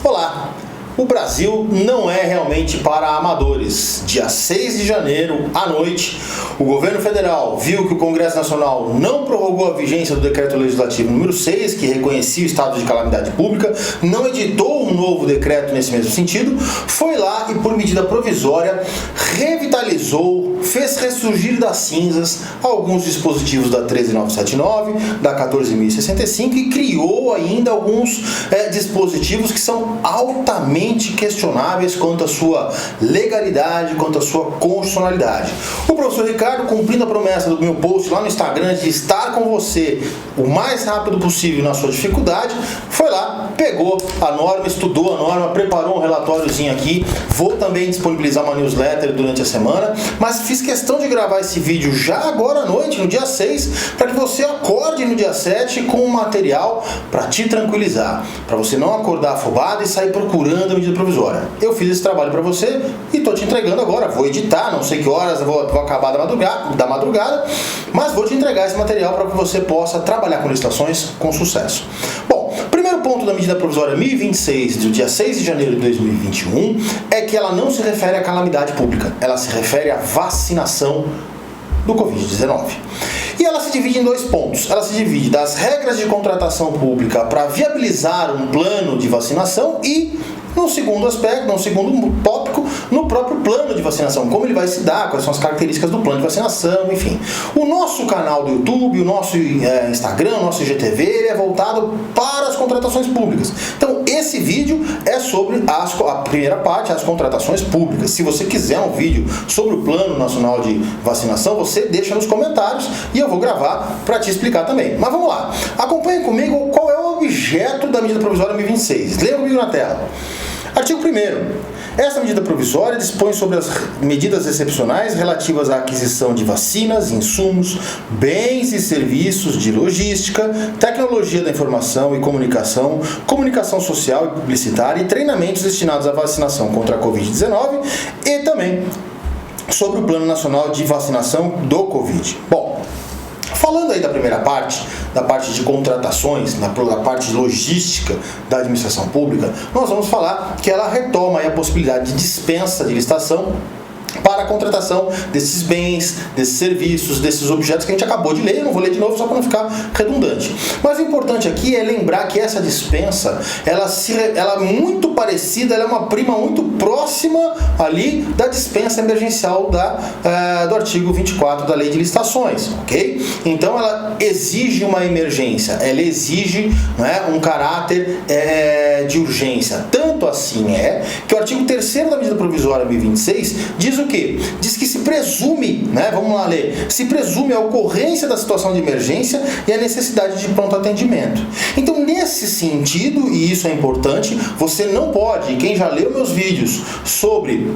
Olá! O Brasil não é realmente para amadores. Dia 6 de janeiro, à noite, o governo federal viu que o Congresso Nacional não prorrogou a vigência do decreto legislativo número 6, que reconhecia o estado de calamidade pública, não editou um novo decreto nesse mesmo sentido, foi lá e, por medida provisória, revitalizou, fez ressurgir das cinzas alguns dispositivos da 13979, da 14.065 e criou ainda alguns dispositivos que são altamente questionáveis quanto à sua legalidade, quanto à sua constitucionalidade. O professor Ricardo, cumprindo a promessa do meu post lá no Instagram de estar com você o mais rápido possível na sua dificuldade, foi lá, pegou a norma, estudou a norma, preparou um relatóriozinho aqui. Vou também disponibilizar uma newsletter durante a semana, mas fiz questão de gravar esse vídeo já agora à noite, no dia 6, para que você acorde no dia 7 com um material para te tranquilizar, para você não acordar afobado e sair procurando a medida provisória. Eu fiz esse trabalho para você e estou te entregando agora. Vou editar, não sei que horas, vou acabar da madrugada, mas vou te entregar esse material para que você possa trabalhar com licitações com sucesso. Bom, primeiro ponto da medida provisória 1026 do dia 6 de janeiro de 2021 é que ela não se refere à calamidade pública, ela se refere à vacinação do Covid-19. E ela se divide em dois pontos. Ela se divide das regras de contratação pública para viabilizar um plano de vacinação e, no segundo aspecto, no segundo tópico, no próprio plano de vacinação, como ele vai se dar, quais são as características do plano de vacinação, enfim. O nosso canal do YouTube, o nosso Instagram, o nosso IGTV, é voltado para as contratações públicas. Então, esse vídeo é sobre a primeira parte, as contratações públicas. Se você quiser um vídeo sobre o Plano Nacional de Vacinação, você deixa nos comentários e eu vou gravar para te explicar também. Mas vamos lá. Acompanhe comigo qual é o objeto da medida provisória 1026. Leia comigo na tela. Artigo 1º. Esta medida provisória dispõe sobre as medidas excepcionais relativas à aquisição de vacinas, insumos, bens e serviços de logística, tecnologia da informação e comunicação, comunicação social e publicitária e treinamentos destinados à vacinação contra a Covid-19 e também sobre o Plano Nacional de Vacinação do Covid. Bom, falando aí da primeira parte, da parte de contratações, da parte de logística da administração pública, nós vamos falar que ela retoma aí a possibilidade de dispensa de licitação para a contratação desses bens, desses serviços, desses objetos que a gente acabou de ler. Eu não vou ler de novo só para não ficar redundante. Mas o importante aqui é lembrar que essa dispensa, ela é muito parecida, ela é uma prima muito próxima ali da dispensa emergencial do artigo 24 da Lei de Licitações, ok? Então ela exige uma emergência, ela exige, né, um caráter de urgência. Tanto assim que o artigo 3º da medida provisória 1026 diz o quê? Diz que se presume, né, vamos lá ler, se presume a ocorrência da situação de emergência e a necessidade de pronto atendimento. Então, nesse sentido, e isso é importante, você não pode, quem já leu meus vídeos sobre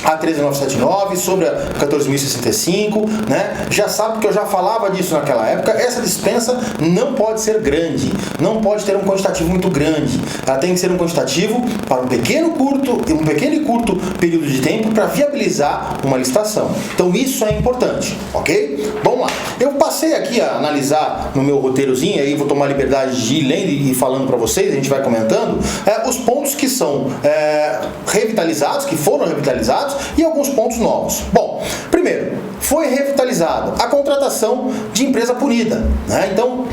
a 13979, sobre a 14.065, né? Já sabe que eu já falava disso naquela época. Essa dispensa não pode ser grande, não pode ter um quantitativo muito grande. Ela tem que ser um quantitativo para um pequeno e curto período de tempo para viabilizar uma licitação. Então isso é importante, ok? Vamos lá. Eu passei aqui a analisar no meu roteirozinho, aí vou tomar a liberdade de ir lendo e falando para vocês, a gente vai comentando, os pontos que são revitalizados, que foram revitalizados, e alguns pontos novos. Bom, primeiro, foi revitalizada a contratação de empresa punida, né? Então,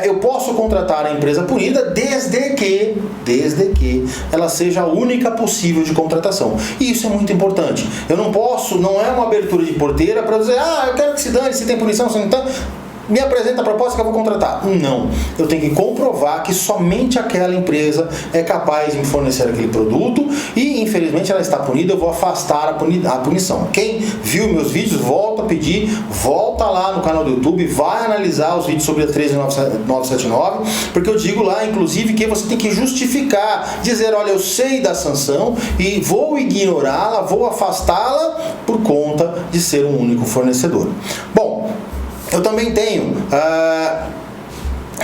eu posso contratar a empresa punida desde que ela seja a única possível de contratação. E isso é muito importante. Eu não posso, não é uma abertura de porteira para dizer, eu quero que se dane, se tem punição, se não tem, me apresenta a proposta que eu vou contratar. Não. Eu tenho que comprovar que somente aquela empresa é capaz de me fornecer aquele produto e, infelizmente, ela está punida, eu vou afastar a punição. Quem viu meus vídeos, volta lá no canal do YouTube, vai analisar os vídeos sobre a 13979, porque eu digo lá, inclusive, que você tem que justificar, dizer, olha, eu sei da sanção e vou ignorá-la, vou afastá-la por conta de ser um único fornecedor. Bom, eu também tenho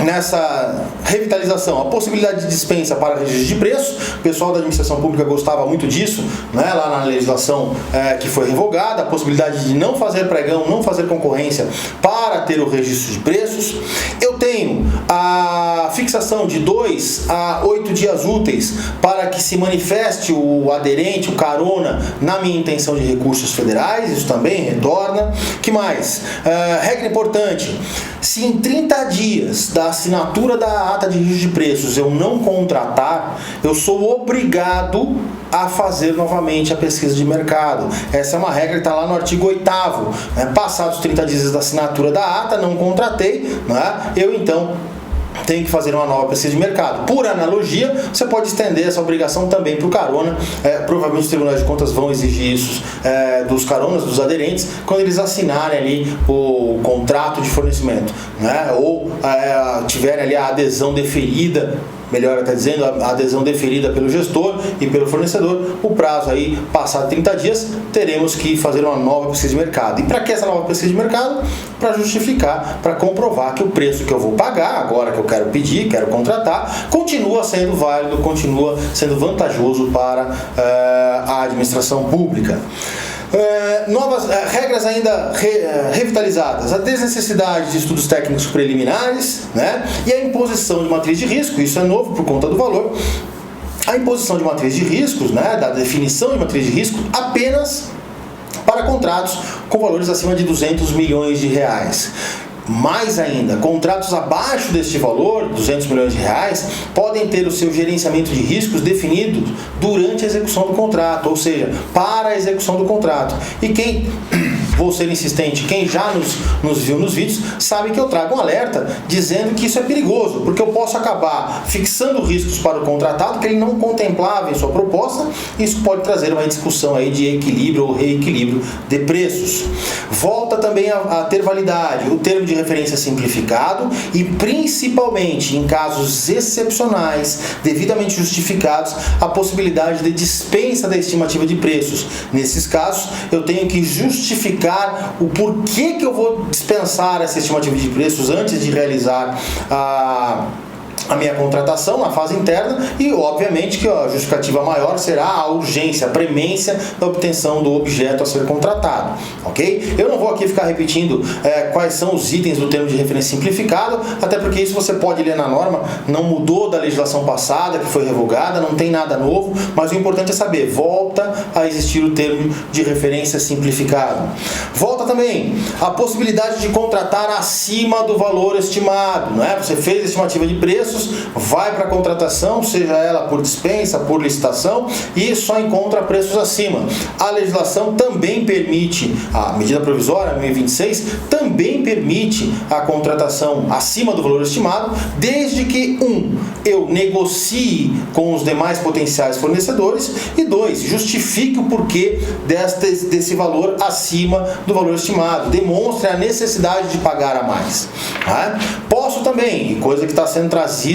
nessa revitalização a possibilidade de dispensa para registro de preço. O pessoal da administração pública gostava muito disso, né? Lá na legislação que foi revogada, a possibilidade de não fazer pregão, não fazer concorrência para para ter o registro de preços. Eu tenho a fixação de 2 a 8 dias úteis para que se manifeste o aderente, o carona, na minha intenção de recursos federais. Isso também retorna. Que mais? Regra importante: se em 30 dias da assinatura da ata de registro de preços eu não contratar, eu sou obrigado a fazer novamente a pesquisa de mercado. Essa é uma regra que está lá no artigo 8º. Passados 30 dias da assinatura da ata, não contratei, né? Eu então tenho que fazer uma nova pesquisa de mercado. Por analogia, você pode estender essa obrigação também para o carona. Provavelmente os tribunais de contas vão exigir isso dos caronas, dos aderentes, quando eles assinarem ali o contrato de fornecimento, né? Ou tiverem ali a adesão deferida, melhor até dizendo, a adesão deferida pelo gestor e pelo fornecedor. O prazo aí, passado 30 dias, teremos que fazer uma nova pesquisa de mercado. E para que essa nova pesquisa de mercado? Para justificar, para comprovar que o preço que eu vou pagar, agora que eu quero pedir, quero contratar, continua sendo válido, continua sendo vantajoso para a administração pública. Novas regras ainda revitalizadas: a desnecessidade de estudos técnicos preliminares, né? E a imposição de matriz de risco. Isso é novo por conta do valor. A imposição de matriz de riscos, né? Da definição de matriz de risco apenas para contratos com valores acima de 200 milhões de reais. Mais ainda, contratos abaixo deste valor, 200 milhões de reais, podem ter o seu gerenciamento de riscos definido durante a execução do contrato, ou seja, para a execução do contrato. E quem, vou ser insistente, quem já nos viu nos vídeos, sabe que eu trago um alerta dizendo que isso é perigoso, porque eu posso acabar fixando riscos para o contratado que ele não contemplava em sua proposta. Isso pode trazer uma discussão aí de equilíbrio ou reequilíbrio de preços. Volta também a ter validade o termo de referência simplificado e, principalmente em casos excepcionais, devidamente justificados, a possibilidade de dispensa da estimativa de preços. Nesses casos, eu tenho que justificar o porquê que eu vou dispensar essa estimativa de preços antes de realizar a minha contratação na fase interna, e obviamente que a justificativa maior será a urgência, a premência da obtenção do objeto a ser contratado, ok? Eu não vou aqui ficar repetindo quais são os itens do termo de referência simplificado, até porque isso você pode ler na norma, não mudou da legislação passada, que foi revogada, não tem nada novo, mas o importante é saber, volta a existir o termo de referência simplificado. Volta também a possibilidade de contratar acima do valor estimado, não é? Você fez a estimativa de preço, vai para a contratação, seja ela por dispensa, por licitação, e só encontra preços acima. A legislação também permite, a medida provisória 1026 também permite a contratação acima do valor estimado, desde que eu negocie com os demais potenciais fornecedores, e 2, justifique o porquê desse valor acima do valor estimado, demonstre a necessidade de pagar a mais. Tá? Posso também, coisa que está sendo trazida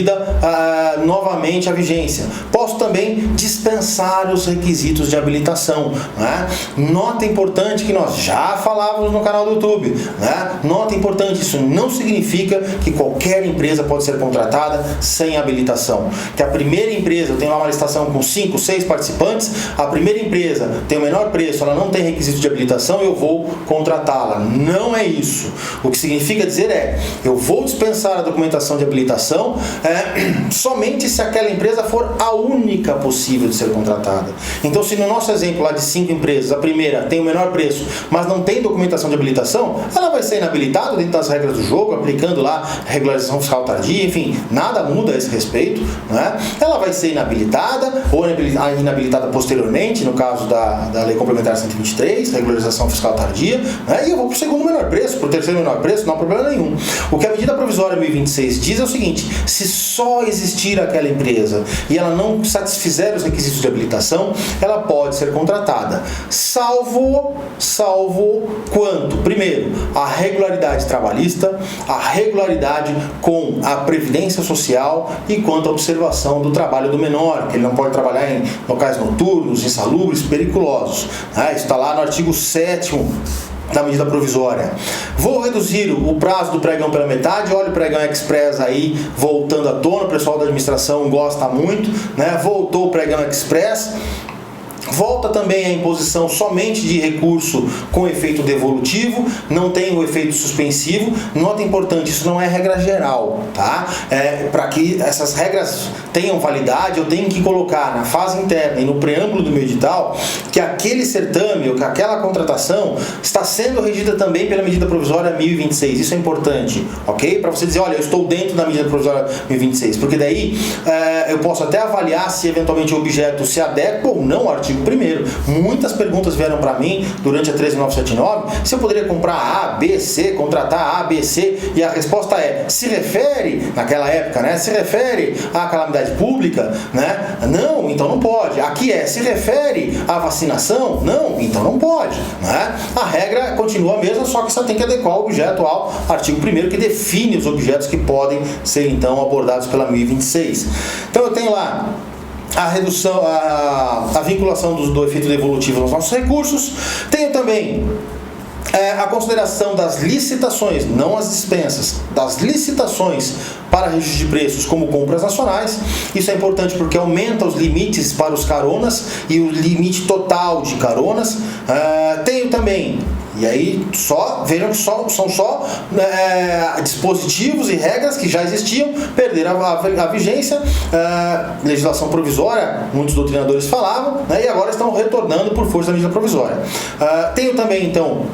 novamente à vigência, posso também dispensar os requisitos de habilitação, né? Nota importante que nós já falávamos no canal do YouTube, né? Nota importante: isso não significa que qualquer empresa pode ser contratada sem habilitação. Que a primeira empresa, eu tenho lá uma licitação com 5, 6 participantes, a primeira empresa tem o menor preço, ela não tem requisito de habilitação, eu vou contratá-la. Não é isso. O que significa dizer eu vou dispensar a documentação de habilitação somente se aquela empresa for a única possível de ser contratada. Então, se no nosso exemplo lá de 5 empresas, a primeira tem o menor preço, mas não tem documentação de habilitação, ela vai ser inabilitada dentro das regras do jogo, aplicando lá regularização fiscal tardia, enfim, nada muda a esse respeito, né? Ela vai ser inabilitada ou inabilitada posteriormente, no caso da Lei Complementar 123, regularização fiscal tardia, né? E eu vou para o segundo menor preço, para o terceiro menor preço, não há problema nenhum. O que a medida provisória 1026 diz é o seguinte: se só existir aquela empresa e ela não satisfizer os requisitos de habilitação, ela pode ser contratada, salvo quanto? Primeiro, a regularidade trabalhista, a regularidade com a previdência social e quanto à observação do trabalho do menor, que ele não pode trabalhar em locais noturnos, insalubres, periculosos. Isso está lá no artigo 7º da medida provisória. Vou reduzir o prazo do pregão pela metade. Olha o pregão express aí voltando à tona, o pessoal da administração gosta muito, né? Voltou o pregão express. Volta também a imposição somente de recurso com efeito devolutivo, não tem o efeito suspensivo. Nota importante, isso não é regra geral, tá? Para que essas regras tenham validade, eu tenho que colocar na fase interna e no preâmbulo do meu edital que aquele certame ou que aquela contratação está sendo regida também pela medida provisória 1026. Isso é importante, ok? Para você dizer, olha, eu estou dentro da medida provisória 1026, porque daí eu posso até avaliar se eventualmente o objeto se adequa ou não ao artigo 1º. Muitas perguntas vieram para mim durante a 13979 se eu poderia comprar A, B, C, contratar A, B, C, e a resposta é, se refere, naquela época, né, se refere à calamidade pública, né? Não, então não pode. Aqui se refere à vacinação? Não, então não pode, né? A regra continua a mesma, só que só tem que adequar o objeto ao artigo 1º, que define os objetos que podem ser então abordados pela 1026. Então eu tenho lá a redução, a vinculação do efeito devolutivo nos nossos recursos. Tenho também a consideração das licitações, não as dispensas, das licitações para registro de preços como compras nacionais. Isso é importante porque aumenta os limites para os caronas e o limite total de caronas. Tenho também, e aí vejam que são só dispositivos e regras que já existiam, perderam a vigência, legislação provisória, muitos doutrinadores falavam, né, e agora estão retornando por força da medida provisória. Tenho também, então,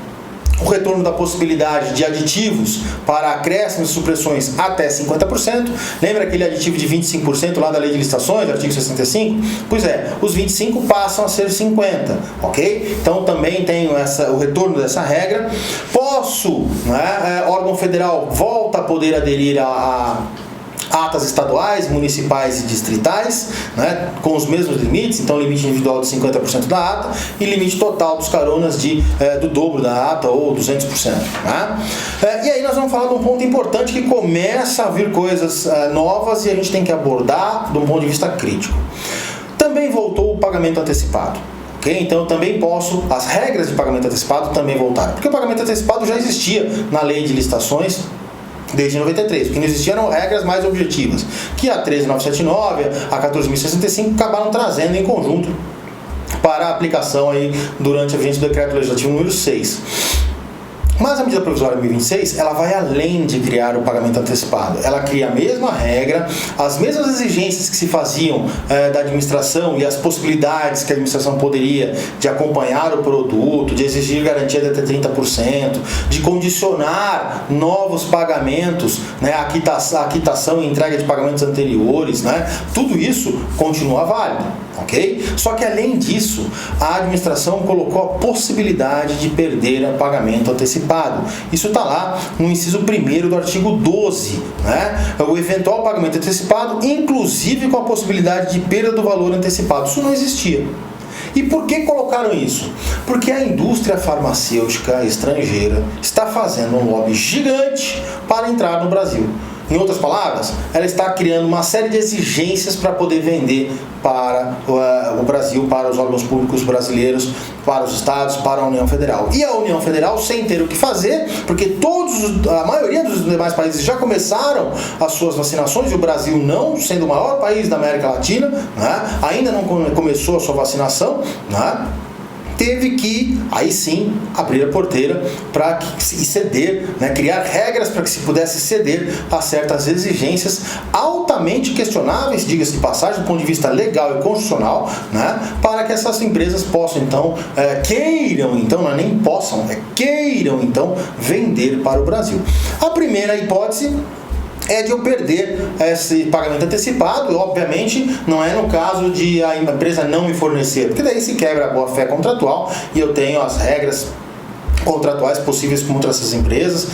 o retorno da possibilidade de aditivos para acréscimos e supressões até 50%. Lembra aquele aditivo de 25% lá da Lei de Licitações, artigo 65? Pois é, os 25% passam a ser 50%, ok? Então também tenho o retorno dessa regra. Posso, né, órgão federal volta a poder aderir a atas estaduais, municipais e distritais, né, com os mesmos limites, então limite individual de 50% da ata e limite total dos caronas do dobro da ata ou 200%. Né? E aí nós vamos falar de um ponto importante que começa a vir coisas novas e a gente tem que abordar de um ponto de vista crítico. Também voltou o pagamento antecipado. Okay? Então eu também as regras de pagamento antecipado também voltaram, porque o pagamento antecipado já existia na Lei de Licitações desde 93, porque não existiam regras mais objetivas, que a 13979, a 14.065 acabaram trazendo em conjunto para a aplicação aí durante a vigência do Decreto Legislativo número 6. Mas a medida provisória 1026, ela vai além de criar o pagamento antecipado. Ela cria a mesma regra, as mesmas exigências que se faziam da administração e as possibilidades que a administração poderia de acompanhar o produto, de exigir garantia de até 30%, de condicionar novos pagamentos, né, a quitação e entrega de pagamentos anteriores, né, tudo isso continua válido. Ok? Só que além disso, a administração colocou a possibilidade de perder o pagamento antecipado. Isso está lá no inciso 1º do artigo 12, né? O eventual pagamento antecipado, inclusive com a possibilidade de perda do valor antecipado. Isso não existia. E por que colocaram isso? Porque a indústria farmacêutica estrangeira está fazendo um lobby gigante para entrar no Brasil. Em outras palavras, ela está criando uma série de exigências para poder vender para o Brasil, para os órgãos públicos brasileiros, para os estados, para a União Federal. E a União Federal, sem ter o que fazer, porque a maioria dos demais países já começaram as suas vacinações, e o Brasil não, sendo o maior país da América Latina, né, ainda não começou a sua vacinação, né, teve que, aí sim, abrir a porteira para ceder, né, criar regras para que se pudesse ceder a certas exigências altamente questionáveis, diga-se de passagem, do ponto de vista legal e constitucional, né, para que essas empresas possam, então, queiram, então, não é nem possam, queiram, então, vender para o Brasil. A primeira hipótese é de eu perder esse pagamento antecipado, e obviamente não é no caso de a empresa não me fornecer, porque daí se quebra a boa-fé contratual e eu tenho as regras contratuais possíveis contra essas empresas,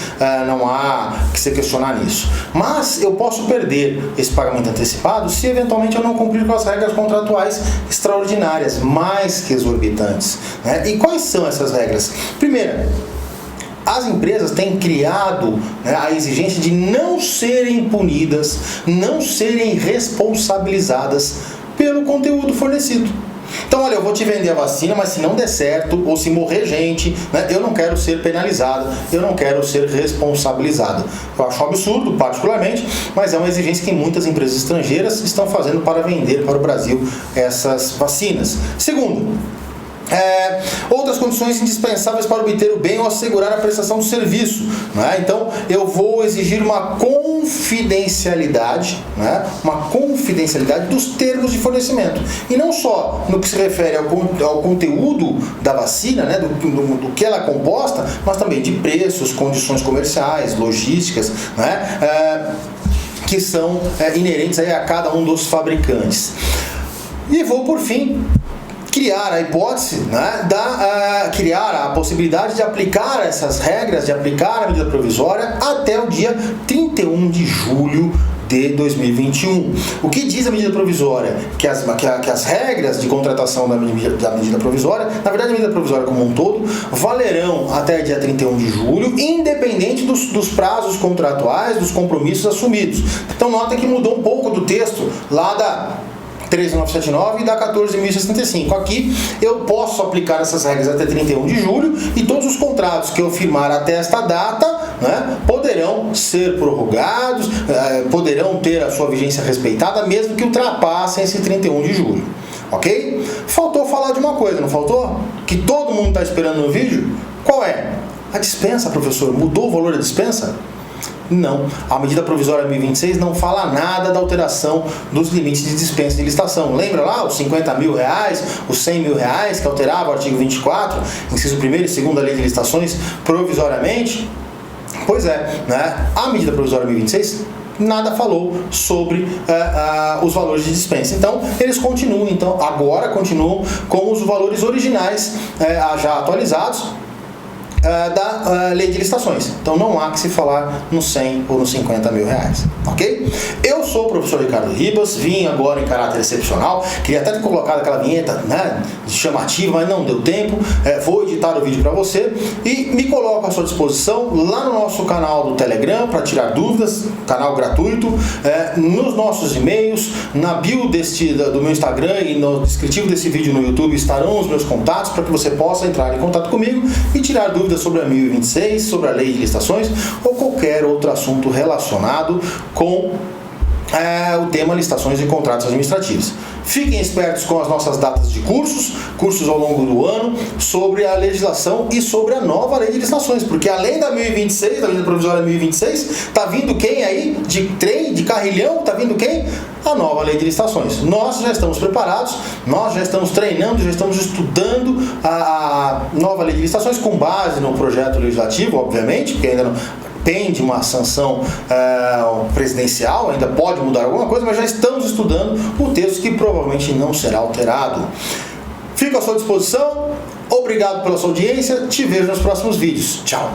não há que se questionar nisso. Mas eu posso perder esse pagamento antecipado se eventualmente eu não cumprir com as regras contratuais extraordinárias, mais que exorbitantes, né? E quais são essas regras? Primeira, as empresas têm criado, né, a exigência de não serem punidas, não serem responsabilizadas pelo conteúdo fornecido. Então, olha, eu vou te vender a vacina, mas se não der certo, ou se morrer gente, né, eu não quero ser penalizado, eu não quero ser responsabilizado. Eu acho um absurdo, particularmente, mas é uma exigência que muitas empresas estrangeiras estão fazendo para vender para o Brasil essas vacinas. Segundo, Outras condições indispensáveis para obter o bem ou assegurar a prestação do serviço, né? Então eu vou exigir uma confidencialidade, né? Uma confidencialidade dos termos de fornecimento, e não só no que se refere ao conteúdo da vacina, né? do que ela é composta, mas também de preços, condições comerciais, logísticas, né? Que são inerentes aí a cada um dos fabricantes. E vou, por fim, criar a hipótese, né, criar a possibilidade de aplicar essas regras, de aplicar a medida provisória até o dia 31 de julho de 2021. O que diz a medida provisória? Que as regras de contratação da medida provisória, na verdade a medida provisória como um todo, valerão até dia 31 de julho, independente dos prazos contratuais, dos compromissos assumidos. Então notem que mudou um pouco do texto lá da 13.979 e da 14.065. Aqui eu posso aplicar essas regras até 31 de julho e todos os contratos que eu firmar até esta data, né, poderão ser prorrogados, poderão ter a sua vigência respeitada, mesmo que ultrapassem esse 31 de julho. Ok? Faltou falar de uma coisa, não faltou? Que todo mundo está esperando no vídeo? Qual é? A dispensa, professor. Mudou o valor da dispensa? Não, a medida provisória 1026 não fala nada da alteração dos limites de dispensa de licitação. Lembra lá os 50 mil reais, os 100 mil reais que alterava o artigo 24, inciso 1º e 2º da lei de licitações provisoriamente? Pois é, né? A medida provisória 1026 nada falou sobre os valores de dispensa. Então, eles continuam, agora continuam com os valores originais já atualizados da lei de licitações. Então não há que se falar nos 100 ou nos 50 mil reais, ok? Eu sou o professor Ricardo Ribas, vim agora em caráter excepcional, queria até ter colocado aquela vinheta, né, chamativa, mas não deu tempo. Vou editar o vídeo para você e me coloco à sua disposição lá no nosso canal do Telegram para tirar dúvidas, canal gratuito, nos nossos e-mails, na bio do meu Instagram e no descritivo desse vídeo no YouTube estarão os meus contatos para que você possa entrar em contato comigo e tirar dúvidas sobre a 1026, sobre a lei de licitações ou qualquer outro assunto relacionado com o tema licitações e contratos administrativos. Fiquem espertos com as nossas datas de cursos ao longo do ano, sobre a legislação e sobre a nova lei de licitações, porque além da 1026, da lei provisória 1026, tá vindo quem aí? De trem, de carrilhão, tá vindo quem? A nova lei de licitações. Nós já estamos preparados, nós já estamos treinando, já estamos estudando a nova lei de licitações com base no projeto legislativo, obviamente, porque ainda não pende uma sanção presidencial, ainda pode mudar alguma coisa, mas já estamos estudando o texto que provavelmente não será alterado. Fico à sua disposição, obrigado pela sua audiência, te vejo nos próximos vídeos. Tchau!